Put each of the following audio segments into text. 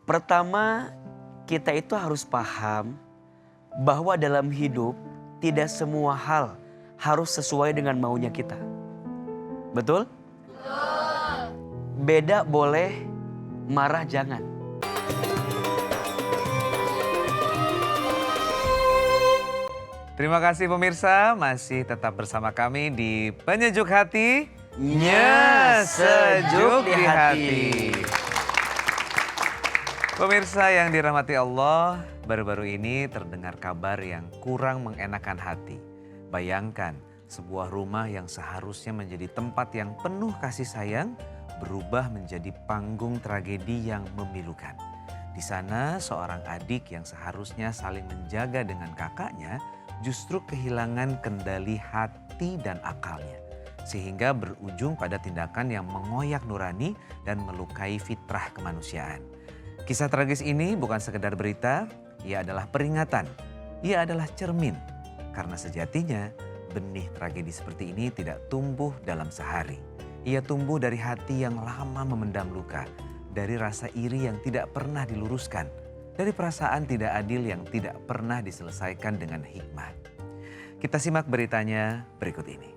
Pertama, kita itu harus paham bahwa dalam hidup tidak semua hal harus sesuai dengan maunya kita. Betul? Beda boleh, marah jangan. Terima kasih pemirsa, masih tetap bersama kami di Penyejuk Hati, Sejuk di hati. Pemirsa yang dirahmati Allah, baru-baru ini terdengar kabar yang kurang mengenakan hati. Bayangkan, sebuah rumah yang seharusnya menjadi tempat yang penuh kasih sayang, berubah menjadi panggung tragedi yang memilukan. Di sana seorang adik yang seharusnya saling menjaga dengan kakaknya, justru kehilangan kendali hati dan akalnya. Sehingga berujung pada tindakan yang mengoyak nurani dan melukai fitrah kemanusiaan. Kisah tragis ini bukan sekedar berita, ia adalah peringatan, ia adalah cermin. Karena sejatinya benih tragedi seperti ini tidak tumbuh dalam sehari. Ia tumbuh dari hati yang lama memendam luka, dari rasa iri yang tidak pernah diluruskan, dari perasaan tidak adil yang tidak pernah diselesaikan dengan hikmah. Kita simak beritanya berikut ini.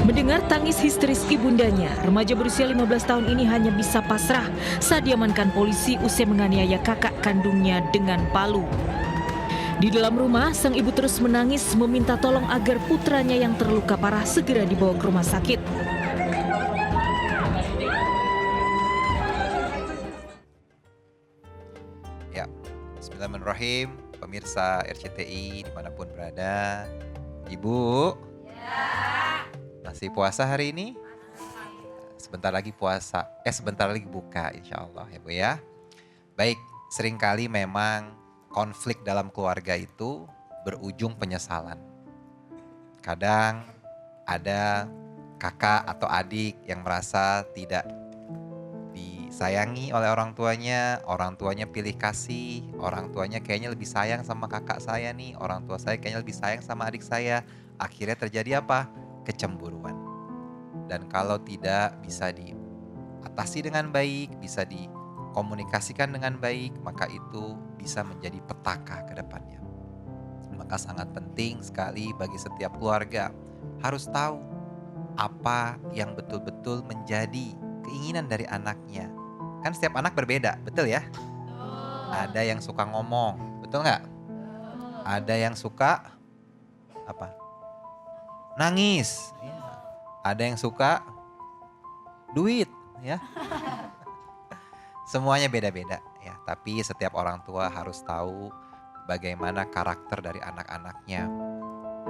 Mendengar tangis histeris ibundanya, remaja berusia 15 tahun ini hanya bisa pasrah saat diamankan polisi usai menganiaya kakak kandungnya dengan palu. Di dalam rumah, sang ibu terus menangis meminta tolong agar putranya yang terluka parah segera dibawa ke rumah sakit. Ya, bismillahirrahmanirrahim, pemirsa RCTI dimanapun berada. Ibu, masih puasa hari ini? Sebentar lagi puasa, sebentar lagi buka insya Allah ya Bu ya. Baik, seringkali memang konflik dalam keluarga itu berujung penyesalan. Kadang ada kakak atau adik yang merasa tidak disayangi oleh orang tuanya pilih kasih, orang tuanya kayaknya lebih sayang sama kakak saya nih, orang tua saya kayaknya lebih sayang sama adik saya. Akhirnya terjadi apa? Kecemburuan. Dan kalau tidak bisa diatasi dengan baik, bisa dikomunikasikan dengan baik, maka itu bisa menjadi petaka ke depannya. Maka sangat penting sekali bagi setiap keluarga harus tahu apa yang betul-betul menjadi keinginan dari anaknya. Kan setiap anak berbeda, betul ya? Ada yang suka ngomong, betul nggak? Ada yang suka apa? Nangis. Ada yang suka duit, ya. Semuanya beda-beda, ya. Tapi setiap orang tua harus tahu bagaimana karakter dari anak-anaknya.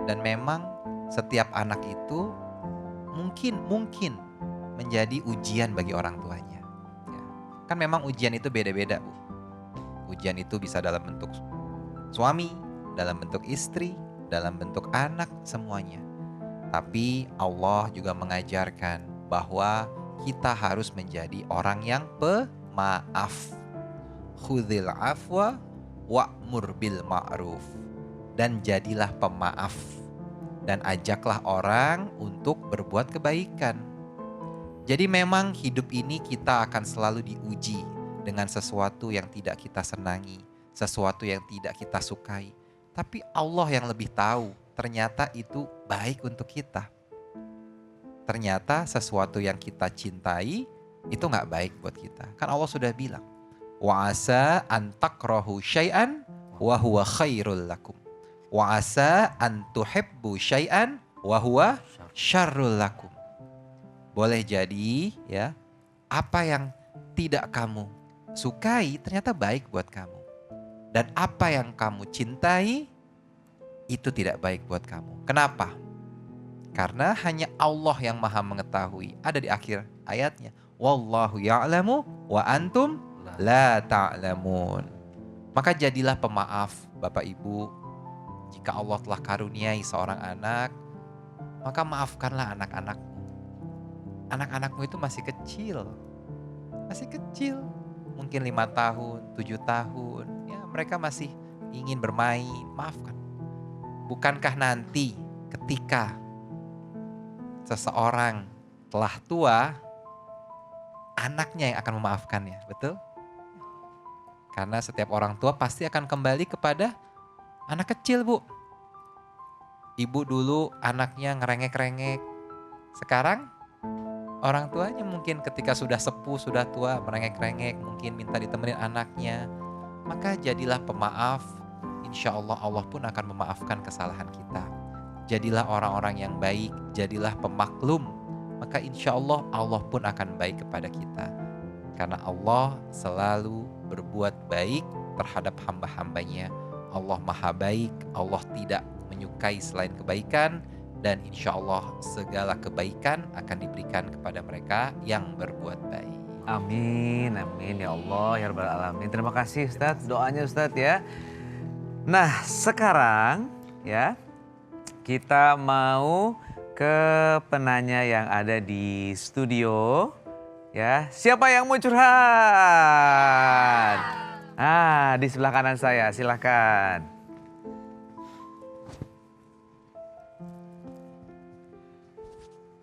Dan memang setiap anak itu mungkin menjadi ujian bagi orang tuanya. Ya. Kan memang ujian itu beda-beda, Bu. Ujian itu bisa dalam bentuk suami, dalam bentuk istri, dalam bentuk anak, semuanya. Tapi Allah juga mengajarkan bahwa kita harus menjadi orang yang pemaaf. Khudzil afwa wa'mur bil ma'ruf. Dan jadilah pemaaf. Dan ajaklah orang untuk berbuat kebaikan. Jadi memang hidup ini kita akan selalu diuji dengan sesuatu yang tidak kita senangi, sesuatu yang tidak kita sukai. Tapi Allah yang lebih tahu. Ternyata itu baik untuk kita. Ternyata sesuatu yang kita cintai itu gak baik buat kita. Kan Allah sudah bilang, wa asa an takrahu syai'an wa huwa khairul lakum. Wa asa an tuhibbu syai'an wa huwa syarrul lakum. Boleh jadi ya, apa yang tidak kamu sukai ternyata baik buat kamu. Dan apa yang kamu cintai itu tidak baik buat kamu. Kenapa? Karena hanya Allah yang maha mengetahui. Ada di akhir ayatnya. Wallahu ya'lamu wa antum la ta'lamun. Maka jadilah pemaaf Bapak Ibu. Jika Allah telah karuniai seorang anak, maka maafkanlah anak-anakmu. Anak-anakmu itu masih kecil. Masih kecil. Mungkin 5 tahun, 7 tahun. Ya, mereka masih ingin bermain, maafkan. Bukankah nanti ketika seseorang telah tua, anaknya yang akan memaafkannya, betul? Karena setiap orang tua pasti akan kembali kepada anak kecil, Bu. Ibu dulu anaknya ngerengek-rengek. Sekarang orang tuanya mungkin ketika sudah sepuh, sudah tua, merengek-rengek, mungkin minta ditemenin anaknya. Maka jadilah pemaaf, insya Allah Allah pun akan memaafkan kesalahan kita. Jadilah orang-orang yang baik, jadilah pemaklum, maka insya Allah Allah pun akan baik kepada kita. Karena Allah selalu berbuat baik terhadap hamba-hambanya. Allah maha baik, Allah tidak menyukai selain kebaikan, dan insya Allah segala kebaikan akan diberikan kepada mereka yang berbuat baik. Amin, amin ya Allah ya Rabbal Alamin. Terima kasih Ustadz, doanya Ustadz ya. Nah sekarang ya kita mau ke penanya yang ada di studio. Ya, siapa yang mau curhat? Ah, di sebelah kanan saya, silakan.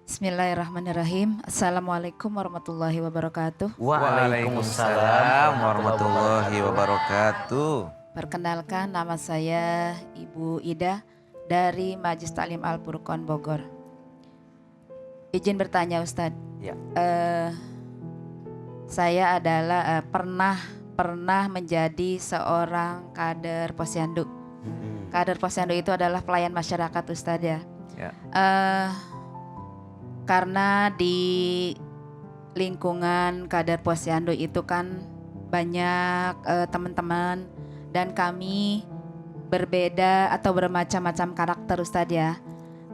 Bismillahirrahmanirrahim. Assalamualaikum warahmatullahi wabarakatuh. Waalaikumsalam warahmatullahi wabarakatuh. Perkenalkan, nama saya Ibu Ida dari Majelis Taklim Al Furqon Bogor. Izin bertanya Ustadz. Ya. Saya adalah pernah menjadi seorang kader posyandu. Kader posyandu itu adalah pelayan masyarakat Ustadz ya. Ya. Karena di lingkungan kader posyandu itu kan banyak teman-teman dan kami berbeda atau bermacam-macam karakter Ustadz ya.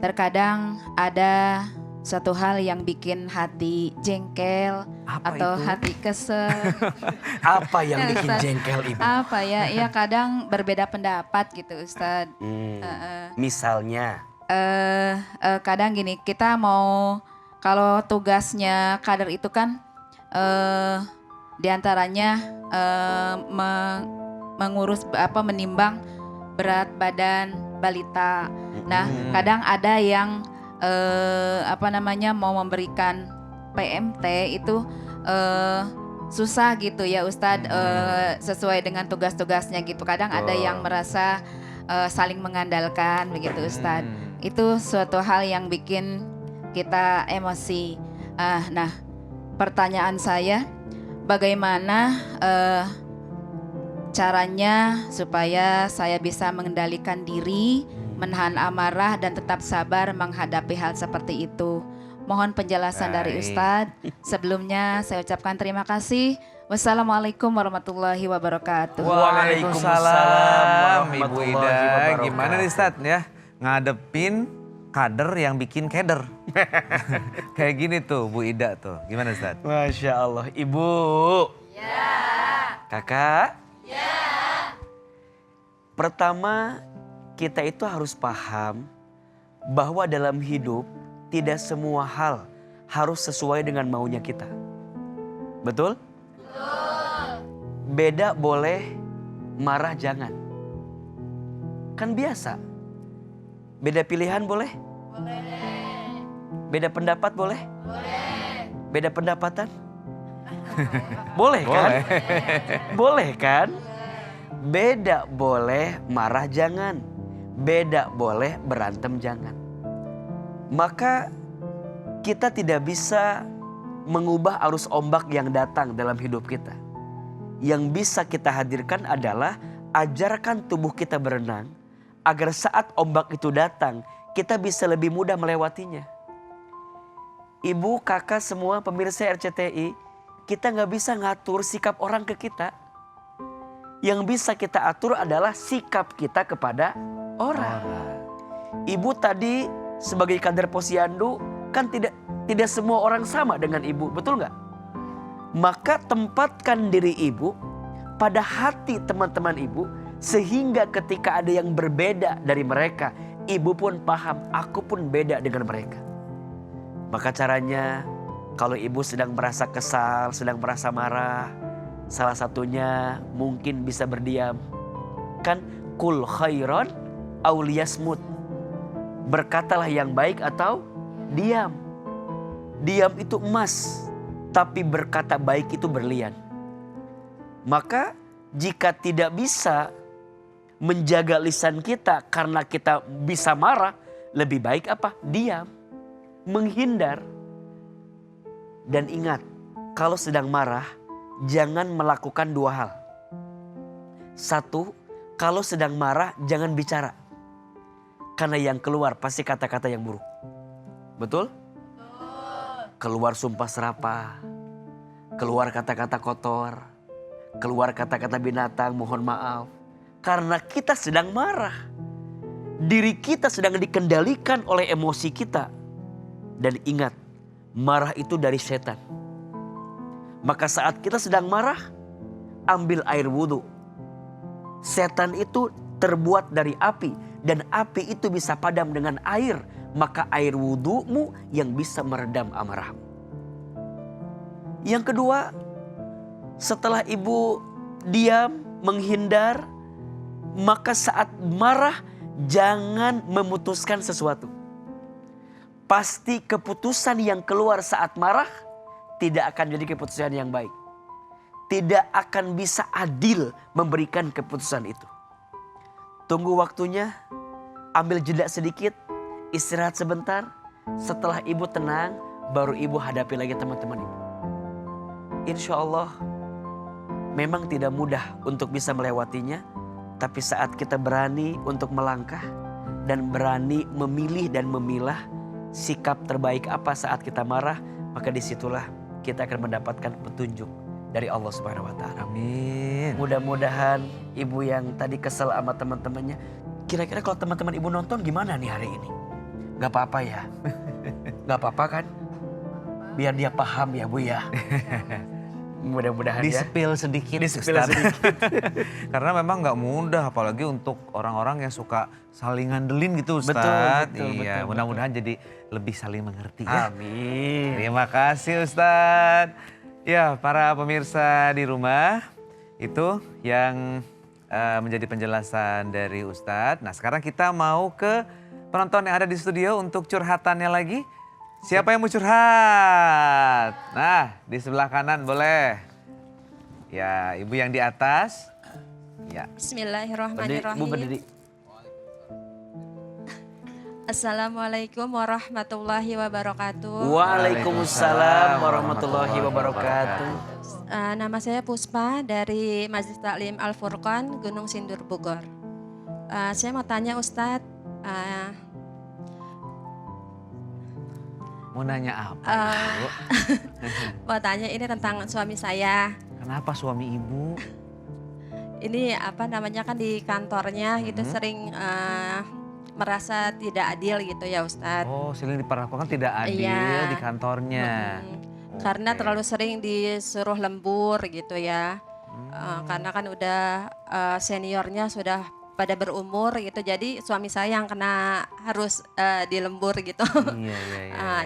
Terkadang ada suatu hal yang bikin hati jengkel atau hati kesel. Apa yang Ya, bikin Ustadz. jengkel Ibu? Apa ya? Ya kadang berbeda pendapat gitu Ustadz. Misalnya, Kadang gini, kita mau kalau tugasnya kader itu kan diantaranya mengurus menimbang berat badan balita. Nah, kadang ada yang mau memberikan PMT itu susah gitu ya Ustadz, sesuai dengan tugas-tugasnya gitu. Kadang ada yang merasa saling mengandalkan begitu Ustadz. Itu suatu hal yang bikin kita emosi. Nah, pertanyaan saya, bagaimana caranya supaya saya bisa mengendalikan diri, menahan amarah dan tetap sabar menghadapi hal seperti itu? Mohon penjelasan dari Ustadz. Sebelumnya saya ucapkan terima kasih. Wassalamualaikum warahmatullahi wabarakatuh. Waalaikumsalam Ibu warahmatullahi Ida. wabarakatuh. Gimana nih Ustadz ya ngadepin kader yang bikin keder? Kayak gini tuh Bu Ida tuh. Gimana Ustadz? Masya Allah. Ibu. Ya. Kakak. Ya. Pertama, kita itu harus paham bahwa dalam hidup tidak semua hal harus sesuai dengan maunya kita. Betul? Betul. Beda boleh, marah jangan. Kan biasa. Beda pilihan boleh? Boleh. Beda pendapat boleh? Boleh. Beda pendapatan? Boleh kan? Boleh kan? Beda boleh, marah jangan. Beda boleh, berantem jangan. Maka kita tidak bisa mengubah arus ombak yang datang dalam hidup kita. Yang bisa kita hadirkan adalah ajarkan tubuh kita berenang agar saat ombak itu datang kita bisa lebih mudah melewatinya. Ibu, kakak, semua pemirsa RCTI, kita gak bisa ngatur sikap orang ke kita. Yang bisa kita atur adalah sikap kita kepada orang. Ibu tadi sebagai kader posyandu kan tidak semua orang sama dengan ibu, betul nggak? Maka tempatkan diri ibu pada hati teman-teman ibu sehingga ketika ada yang berbeda dari mereka, ibu pun paham, aku pun beda dengan mereka. Maka caranya kalau ibu sedang merasa kesal, sedang merasa marah, salah satunya mungkin bisa berdiam. Kan Qul khairan aw liyasmut. Berkatalah yang baik atau diam. Diam itu emas, tapi berkata baik itu berlian. Maka jika tidak bisa menjaga lisan kita karena kita bisa marah, lebih baik apa? Diam, menghindar. Dan ingat, kalau sedang marah, jangan melakukan dua hal. Satu, kalau sedang marah jangan bicara. Karena yang keluar pasti kata-kata yang buruk. Betul? Keluar sumpah serapah, keluar kata-kata kotor, keluar kata-kata binatang, mohon maaf. Karena kita sedang marah. Diri kita sedang dikendalikan oleh emosi kita. Dan ingat, marah itu dari setan. Maka saat kita sedang marah, ambil air wudhu. Setan itu terbuat dari api. Dan api itu bisa padam dengan air. Maka air wudhumu yang bisa meredam amarahmu. Yang kedua, setelah ibu diam, menghindar, maka saat marah jangan memutuskan sesuatu. Pasti keputusan yang keluar saat marah tidak akan jadi keputusan yang baik. Tidak akan bisa adil memberikan keputusan itu. Tunggu waktunya, ambil jeda sedikit, istirahat sebentar. Setelah ibu tenang, baru ibu hadapi lagi teman-teman ibu. Insya Allah memang tidak mudah untuk bisa melewatinya. Tapi saat kita berani untuk melangkah dan berani memilih dan memilah sikap terbaik apa saat kita marah, maka disitulah kita akan mendapatkan petunjuk dari Allah Subhanahu wa Ta'ala. Amin. Mudah-mudahan ibu yang tadi kesel sama teman-temannya, kira-kira kalau teman-teman ibu nonton gimana nih hari ini? Gak apa-apa ya? Gak apa-apa kan? Biar dia paham ya Bu ya. Mudah-mudahan ya. Di-spill sedikit. Di-spill Ustaz. sedikit. Karena memang nggak mudah, apalagi untuk orang-orang yang suka saling ngandelin gitu Ustaz. Iya, mudah-mudahan jadi lebih saling mengerti ya. Amin. Terima kasih Ustaz. Ya, para pemirsa di rumah, itu yang menjadi penjelasan dari Ustaz. Nah, sekarang kita mau ke penonton yang ada di studio untuk curhatannya lagi. Siapa yang mau curhat? Nah, di sebelah kanan boleh. Ya, ibu yang di atas. Ya. Bismillahirrahmanirrahim. Bu berdiri. Assalamualaikum warahmatullahi wabarakatuh. Waalaikumsalam warahmatullahi wabarakatuh. Nama saya Puspa dari Majelis Taklim Al Furqan, Gunung Sindur, Bogor. Saya mau tanya Ustadz, Mau nanya apa Ibu? mau tanya ini tentang suami saya. Kenapa suami ibu? Ini apa namanya kan di kantornya gitu sering merasa tidak adil gitu ya Ustadz. Oh, sering diperlakukan tidak adil Iya. di kantornya. Karena Oke. terlalu sering disuruh lembur gitu ya. Karena kan udah seniornya sudah pada berumur gitu. Jadi suami saya yang kena harus dilembur gitu.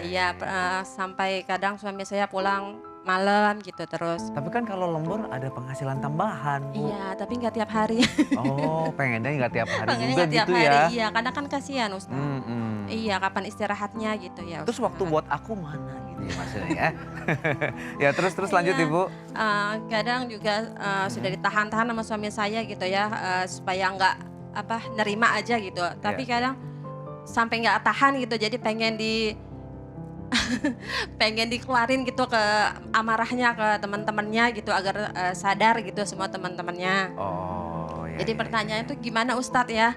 Iya. Sampai kadang suami saya pulang malam gitu terus. Tapi kan kalau lembur ada penghasilan tambahan, Bu. Iya, tapi nggak tiap hari. Oh, pengennya nggak tiap hari Pengennya juga nggak tiap gitu hari, ya. Iya, karena kan kasihan Ustaz. Mm-mm. Iya, kapan istirahatnya gitu ya. Terus Ustaz. waktu buat aku mana gitu ya maksudnya ya. Ya terus lanjut Iya. Ibu. Kadang juga sudah ditahan-tahan sama suami saya gitu ya, supaya nggak nerima aja gitu. Tapi kadang sampai nggak tahan gitu, jadi pengen dikeluarin gitu ke amarahnya ke teman-temannya gitu agar sadar gitu semua teman-temannya. Oh, ya. Jadi pertanyaannya itu gimana Ustadz ya?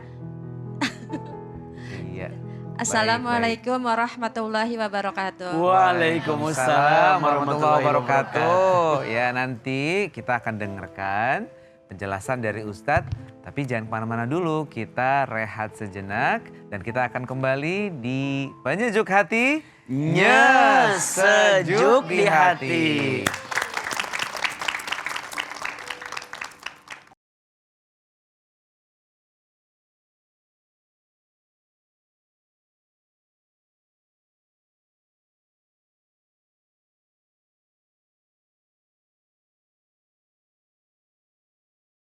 Iya. Assalamualaikum warahmatullahi wabarakatuh. Waalaikumsalam warahmatullahi wabarakatuh. Ya nanti kita akan dengarkan penjelasan dari Ustadz. Tapi jangan kemana-mana dulu, kita rehat sejenak. Dan kita akan kembali di Penyejuk Hati. Sejuk di hati.